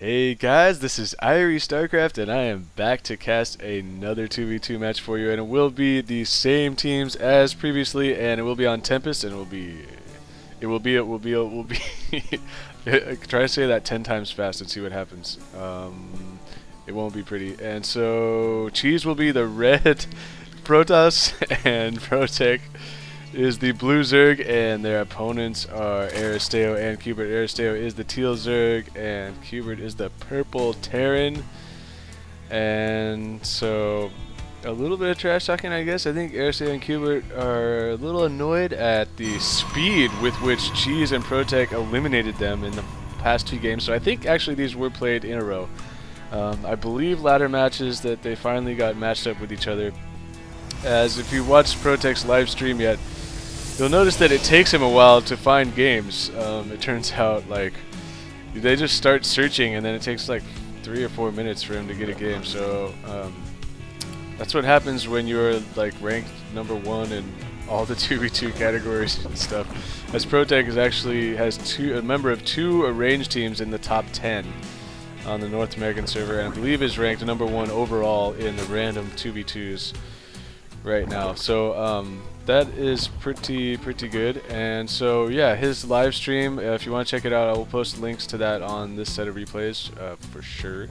Hey guys, this is Starcraft and I am back to cast another 2v2 match for you, and it will be the same teams as previously, and it will be on Tempest, and it will be try to say that 10 times fast and see what happens. It won't be pretty. And so Cheese will be the red Protoss and ProTech is the blue Zerg, and their opponents are Aristeo and cubert. Aristeo is the teal Zerg and cubert is the purple Terran. And so a little bit of trash talking, I guess. I think Aristeo and cubert are a little annoyed at the speed with which Cheese and ProTech eliminated them in the past 2 games. So I think actually these were played in a row. I believe ladder matches that they finally got matched up with each other. As if you watched ProTech's live stream yet, you'll notice that it takes him a while to find games. It turns out like they just start searching and then it takes like 3 or 4 minutes for him to get a game. So that's what happens when you're like ranked #1 in all the 2v2 categories and stuff. As ProTech is actually has a member of 2 arranged teams in the top 10 on the North American server, and I believe is ranked #1 overall in the random 2v2s right now. So that is pretty good. And so yeah, his live stream, if you want to check it out, I will post links to that on this set of replays for sure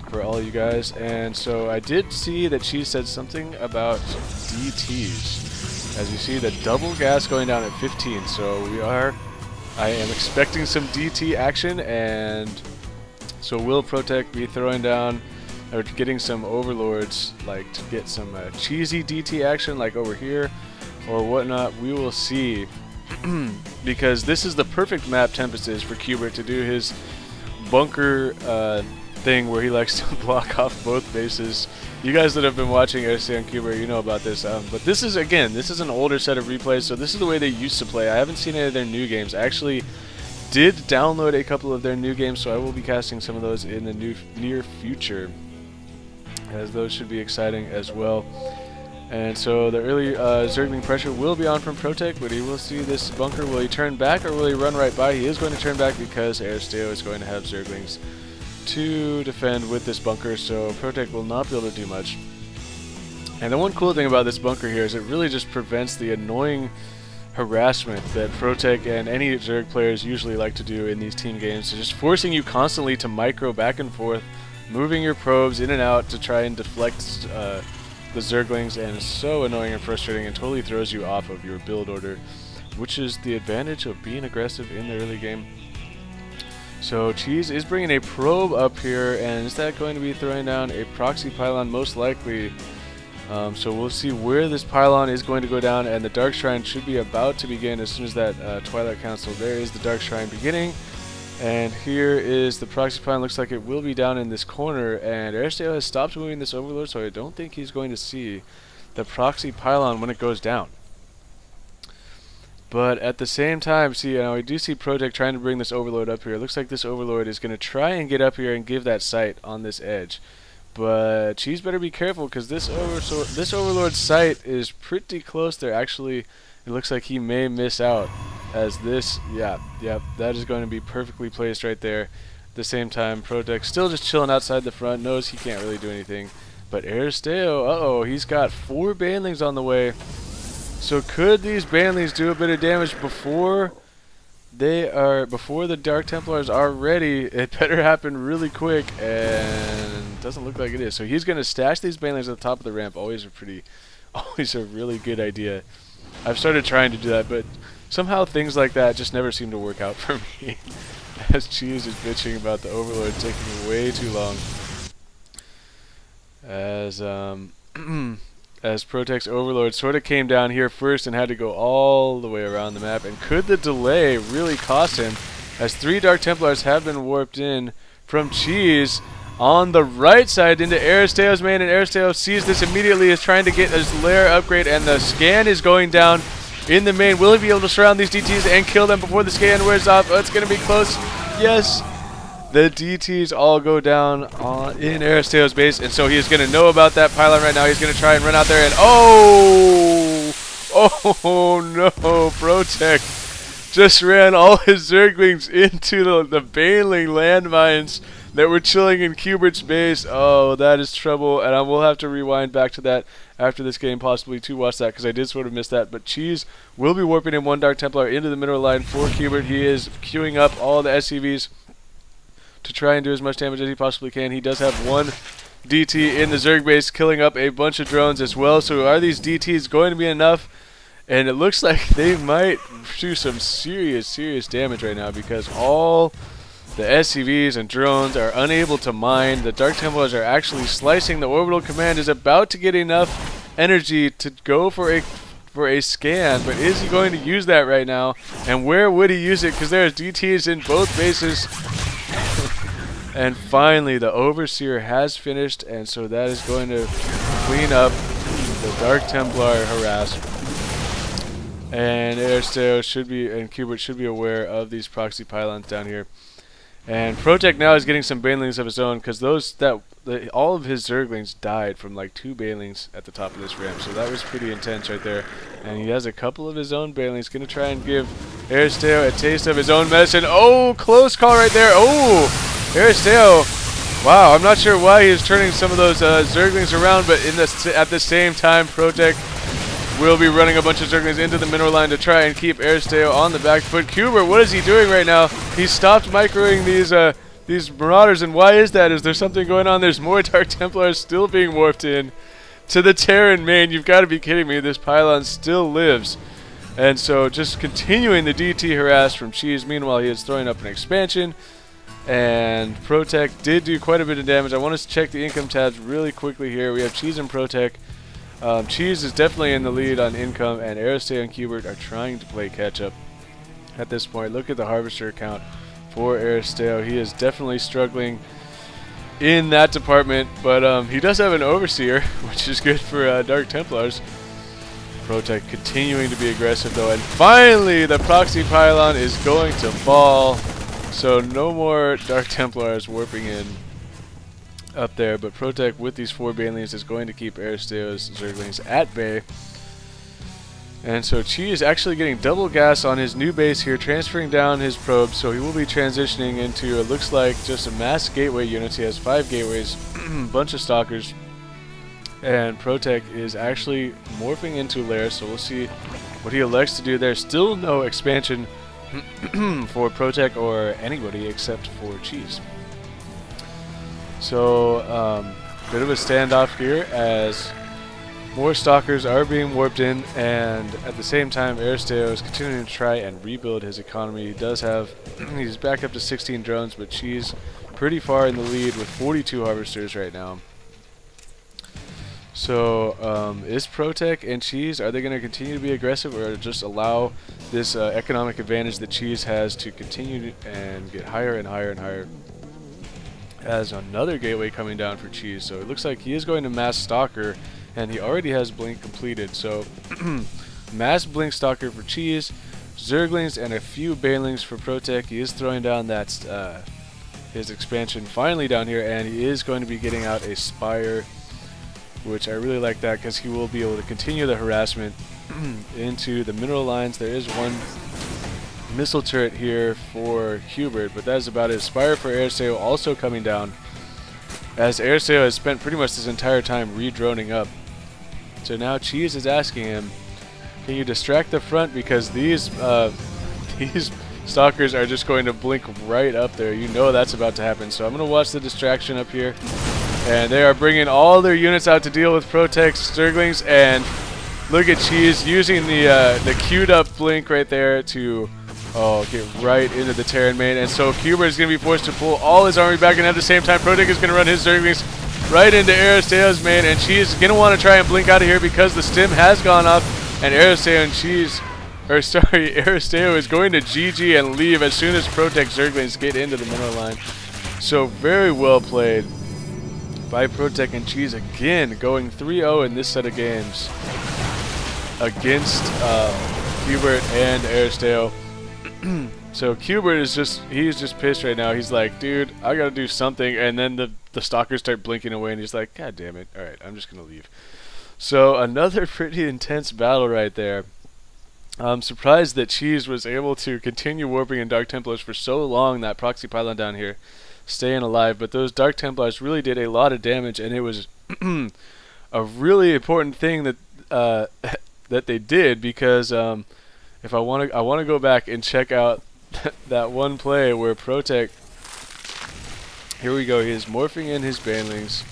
for all you guys. And so I did see that she said something about DTs. As you see, the double gas going down at 15. So I am expecting some DT action, and so will ProTech be throwing down or getting some overlords, like to get some cheesy DT action like over here or whatnot? We will see. Because this is the perfect map, Tempest is, for cubert to do his bunker thing where he likes to block off both bases. You guys that have been watching Aristeo and cubert, you know about this. But this is, again, this is an older set of replays, so this is the way they used to play. I haven't seen any of their new games. I actually did download a couple of their new games, so I will be casting some of those in the near future, as those should be exciting as well. And so the early Zergling pressure will be on from ProTech, but he will see this bunker. Will he turn back or will he run right by? He is going to turn back because Aristeo is going to have Zerglings to defend with this bunker, so ProTech will not be able to do much. And the one cool thing about this bunker here is it really just prevents the annoying harassment that ProTech and any Zerg players usually like to do in these team games, so just forcing you constantly to micro back and forth, moving your probes in and out to try and deflect the Zerglings, and it's so annoying and frustrating and totally throws you off of your build order, which is the advantage of being aggressive in the early game. So Cheese is bringing a probe up here, and is that going to be throwing down a proxy pylon? Most likely. So we'll see where this pylon is going to go down, and the Dark Shrine should be about to begin as soon as that Twilight Council. There is the Dark Shrine beginning, and here is the proxy pylon. Looks like it will be down in this corner, and Aristeo has stopped moving this overlord, so I don't think he's going to see the proxy pylon when it goes down. But at the same time, see, we do see ProTech trying to bring this overlord up here. It looks like this overlord is going to try and get up here and give that sight on this edge. But Cheese better be careful, because this overlord's sight is pretty close there. Actually, it looks like he may miss out, as this, yeah, that is going to be perfectly placed right there. At the same time, ProTech still just chilling outside the front, knows he can't really do anything. But Aristeo, he's got 4 banelings on the way. So could these banelings do a bit of damage before the Dark Templars are ready? It better happen really quick, and doesn't look like it is. So he's going to stash these banelings at the top of the ramp. Always a really good idea. I've started trying to do that, but somehow things like that just never seem to work out for me. As Cheese is bitching about the overlord taking way too long. As ProTech's overlord sort of came down here first and had to go all the way around the map. And could the delay really cost him, as 3 Dark Templars have been warped in from Cheese on the right side into Aristeo's main, and Aristeo sees this immediately, is trying to get his lair upgrade, and the scan is going down in the main. Will he be able to surround these DTs and kill them before the scan wears off? Oh, it's going to be close. Yes! The DTs all go down in Aristeo's base, and so he is going to know about that pylon right now. He's going to try and run out there, and oh no, ProTech just ran all his Zerglings into the Baneling landmines that were chilling in Cubert's base. Oh, that is trouble, and I will have to rewind back to that after this game possibly to watch that, because I did sort of miss that. But Cheese will be warping in one Dark Templar into the middle line for Cubert. He is queuing up all the SCVs to try and do as much damage as he possibly can. He does have one DT in the Zerg base, killing up a bunch of drones as well. So are these DTs going to be enough? And it looks like they might do some serious damage right now, because all the SCVs and drones are unable to mine. The Dark Templars are actually slicing. The Orbital Command is about to get enough energy to go for a scan, but is he going to use that right now? And where would he use it? Because there are DTs in both bases. And finally, the Overseer has finished, and so that is going to clean up the Dark Templar harass. And Aristeo should be, and Cubert should be aware of these proxy pylons down here. And ProTech now is getting some Banelings of his own, because all of his Zerglings died from like 2 Banelings at the top of this ramp, so that was pretty intense right there. And he has a couple of his own Banelings, going to try and give Aristeo a taste of his own medicine. Oh, close call right there. Oh, Aristeo. Wow, I'm not sure why he is turning some of those Zerglings around, but at the same time, ProTech will be running a bunch of Zerglings into the mineral line to try and keep Aristeo on the back foot. Cubert, what is he doing right now? He stopped microing these Marauders, and why is that? Is there something going on? There's more Dark Templars still being warped in to the Terran main. You've got to be kidding me. This pylon still lives. And so just continuing the DT harass from Cheese. Meanwhile, he is throwing up an expansion. And ProTech did do quite a bit of damage. I want to check the income tabs really quickly here. We have Cheese and ProTech. Cheese is definitely in the lead on income, and Aristeo and Cubert are trying to play catch-up at this point. Look at the Harvester count for Aristeo. He is definitely struggling in that department, but he does have an Overseer, which is good for Dark Templars. ProTech continuing to be aggressive, though, and finally the Proxy Pylon is going to fall, so no more Dark Templars warping in up there, but ProTech with these 4 Banelings is going to keep Aristeo's Zerglings at bay. And so Chi is actually getting double gas on his new base here, transferring down his probes, so he will be transitioning into, it looks like, just a mass gateway units. He has 5 gateways, a bunch of stalkers, and ProTech is actually morphing into Lair, so we'll see what he elects to do there. Still no expansion for ProTech or anybody except for Cheese. So, bit of a standoff here as more stalkers are being warped in, and at the same time Aristeo is continuing to try and rebuild his economy. He does have, he's back up to 16 drones, but Cheese pretty far in the lead with 42 harvesters right now. So, is ProTech and Cheese, are they going to continue to be aggressive, or just allow this economic advantage that Cheese has to continue and get higher and higher and higher? As another gateway coming down for Cheese, so it looks like he is going to mass Stalker, and he already has Blink completed. So mass Blink Stalker for Cheese, Zerglings and a few Banelings for ProTech. He is throwing down that his expansion finally down here, and he is going to be getting out a Spire, which I really like that, because he will be able to continue the harassment into the mineral lines. There is one missile turret here for Cubert, but that is about it. Spire for Aristeo also coming down, as Aristeo has spent pretty much this entire time re-droning up. So now Cheese is asking him, can you distract the front, because these stalkers are just going to blink right up there. You know that's about to happen. So I'm going to watch the distraction up here, and they are bringing all their units out to deal with ProTech's Zerglings, and look at Cheese using the queued up blink right there to get right into the Terran main. And so Cubert is going to be forced to pull all his army back, and at the same time ProTech is going to run his Zerglings right into Aristeo's main, and Cheese is going to want to try and blink out of here because the stim has gone off, and Aristeo is going to GG and leave as soon as ProTech Zerglings get into the middle line. So very well played by ProTech, and Cheese again going 3-0 in this set of games against Cubert and Aristeo. So Cubert is he's just pissed right now. He's like, dude, I gotta do something, and then the stalkers start blinking away, and he's like, god damn it, alright, I'm just gonna leave. So another pretty intense battle right there. I'm surprised that Cheese was able to continue warping in Dark Templars for so long, that proxy pylon down here, staying alive. But those Dark Templars really did a lot of damage, and it was a really important thing that that they did, because if I want to go back and check out that one play where ProTech. Here we go. He is morphing in his banelings.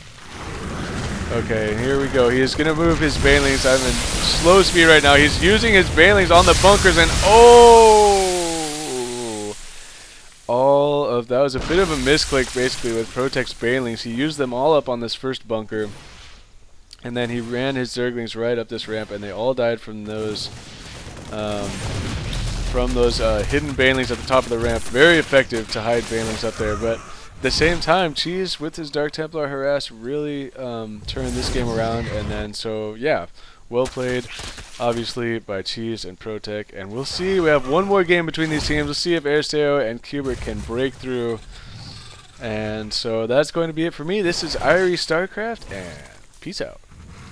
Okay, here we go. He is going to move his banelings. I'm in slow speed right now. He's using his banelings on the bunkers, and oh! That was a bit of a misclick, basically, with ProTech's banelings. He used them all up on this first bunker, and then he ran his Zerglings right up this ramp, and they all died from those hidden banelings at the top of the ramp. Very effective to hide banelings up there, but at the same time, Cheese with his Dark Templar harass really turned this game around, and then so yeah, well played, obviously, by Cheese and ProTech. And we'll see. We have one more game between these teams. We'll see if Aristeo and cubert can break through. And so that's going to be it for me. This is Irie StarCraft, and peace out.